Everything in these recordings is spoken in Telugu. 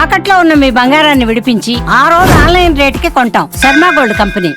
తాకట్లో ఉన్న మీ బంగారాన్ని విడిపించి ఆ రోజు ఆన్లైన్ రేటుకి కొంటాం. Sharma gold company.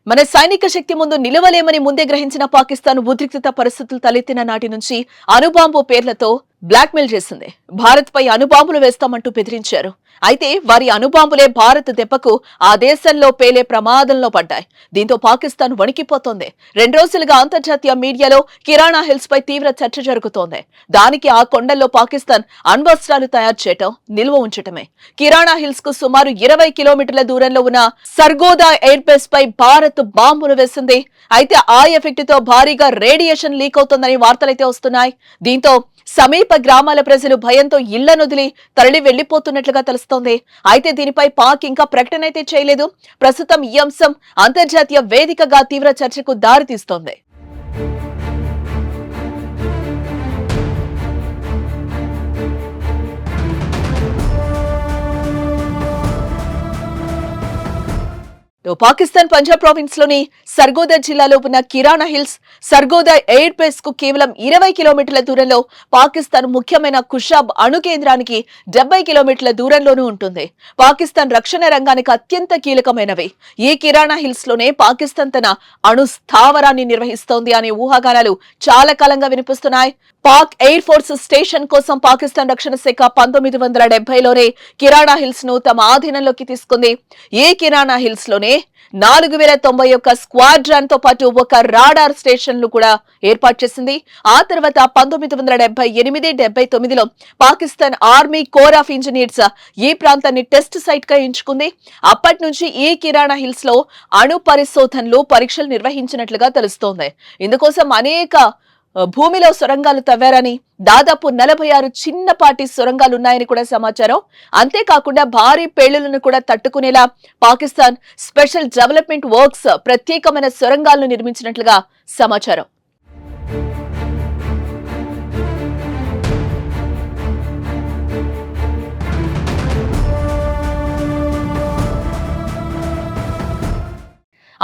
మన సైనిక శక్తి ముందు నిలవలేమని ముందే గ్రహించిన పాకిస్తాన్ ఉద్రిక్తత పరిస్థితులు తలెత్తిన నాటి నుంచి అణుబాంబు పేర్లతో బ్లాక్మెయిల్ చేసింది. భారత్ పై అణుబాంబులు వేస్తామంటూ బెదిరించారు. అయితే వారి అణుబాంబులే భారత్ దెబ్బకు ఆ దేశంలో పేలే ప్రమాదంలో పడ్డాయి. దీంతో పాకిస్తాన్ వణికిపోతోంది. 2 రోజులుగా అంతర్జాతీయ మీడియాలో కిరాణా హిల్స్ పై తీవ్ర చర్చ జరుగుతోంది. దానికి ఆ కొండల్లో పాకిస్తాన్ అణ్వస్త్రాలు తయారు చేయటం, నిల్వ ఉంచటమే. కిరాణా హిల్స్ కు సుమారు 20 కిలోమీటర్ల దూరంలో ఉన్న సర్గోదా ఎయిర్ బేస్ పై భారత్ బాంబులు వేసింది. అయితే ఆ ఎఫెక్ట్ తో భారీగా రేడియేషన్ లీక్ అవుతోందని వార్తలైతే వస్తున్నాయి. దీంతో సమీప గ్రామాల ప్రజలు భయంతో ఇళ్లనొదిలి తరలి వెళ్లిపోతున్నట్లుగా తెలుస్తోంది. అయితే దీనిపై పాక్ ఇంకా ప్రకటన అయితే చేయలేదు. ప్రస్తుతం ఈ అంశం అంతర్జాతీయ వేదికగా తీవ్ర చర్చకు దారితీస్తోంది. పాకిస్తాన్ పంజాబ్ ప్రావిన్స్ లోని సర్గోదా జిల్లాలో ఉన్న కిరాణా హిల్స్ సర్గోదా ఎయిర్ బేస్ కు కేవలం 20 కిలోమీటర్ల దూరంలో, పాకిస్తాన్ ముఖ్యమైన కుషాబ్ అణు కేంద్రానికి 70 కిలోమీటర్ల దూరంలోనూ ఉంటుంది. పాకిస్తాన్ రక్షణ రంగానికి అత్యంత కీలకమైనవి. ఈ కిరాణా హిల్స్ లోనే పాకిస్తాన్ తన అణు స్థావరాన్ని నిర్వహిస్తోంది అనే ఊహాగానాలు చాలా కాలంగా వినిపిస్తున్నాయి. పాక్ ఎయిర్ ఫోర్స్ స్టేషన్ కోసం పాకిస్తాన్ రక్షణ శాఖ 1970లోనే కిరాణా హిల్స్ ను తమ ఆధీనంలోకి తీసుకుంది. ఈ కిరాణా హిల్స్ లోనే 4091 స్క్వాడ్రాన్ తో పాటు ఒక రాడార్ స్టేషన్లు కూడా ఏర్పాటు చేసింది. ఆ తర్వాత 1978-79లో Pakistan army corps of engineers ఈ ప్రాంతాన్ని టెస్ట్ సైట్ గా ఎంచుకుంది. అప్పటి నుంచి ఈ కిరాణా హిల్స్ లో అణు పరిశోధనలు, పరీక్షలు నిర్వహించినట్లుగా తెలుస్తోంది. ఇందుకోసం అనేక భూమిలో సొరంగాలు తవ్వారని, దాదాపు 46 చిన్నపాటి సొరంగాలున్నాయని కూడా సమాచారం. అంతేకాకుండా భారీ పేలులను కూడా తట్టుకునేలా పాకిస్తాన్ స్పెషల్ డెవలప్మెంట్ వర్క్స్ ప్రత్యేకమైన సొరంగాలను నిర్మించినట్లుగా సమాచారం.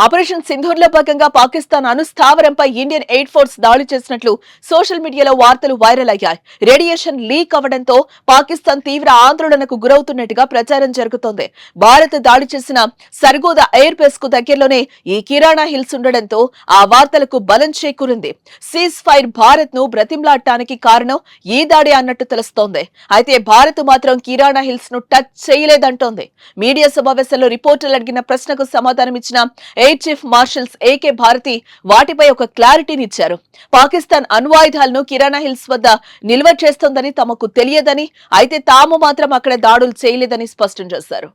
ఆపరేషన్ సింధూర్ లో భాగంగా పాకిస్తాన్ అణుస్థావరంపై ఇండియన్ ఎయిర్ ఫోర్స్ దాడి చేసినట్లు సోషల్ మీడియాలో వార్తలు వైరల్ అయ్యాయి. రేడియేషన్ లీక్ అవడంతో పాకిస్తాన్ తీవ్ర ఆందోళనకు గురవుతున్నట్టుగా ప్రచారం జరుగుతోంది. భారత్ దాడి చేసిన సర్గోదా ఎయిర్ బేస్ కు దగ్గరలోనే ఈ కిరాణా హిల్స్ ఉండడంతో ఆ వార్తలకు బలం చేకూరింది. సీజ్ ఫైర్ భారత్ ను బ్రతిమ్లాడటానికి కారణం ఈ దాడి అన్నట్టు తెలుస్తోంది. అయితే భారత్ మాత్రం కిరాణా హిల్స్ ను టచ్ చేయలేదంటోంది. మీడియా సమావేశంలో రిపోర్టర్లు అడిగిన ప్రశ్నకు సమాధానం ఇచ్చిన air chief marshals A K Bharti వాటిపై ఒక క్లారిటీనిచ్చారు. పాకిస్తాన్ అణ్వాయుధాలను కిరాణా హిల్స్ వద్ద నిల్వ చేస్తోందని తమకు తెలియదని, అయితే తాము మాత్రం అక్కడ దాడులు చేయలేదని స్పష్టం చేశారు.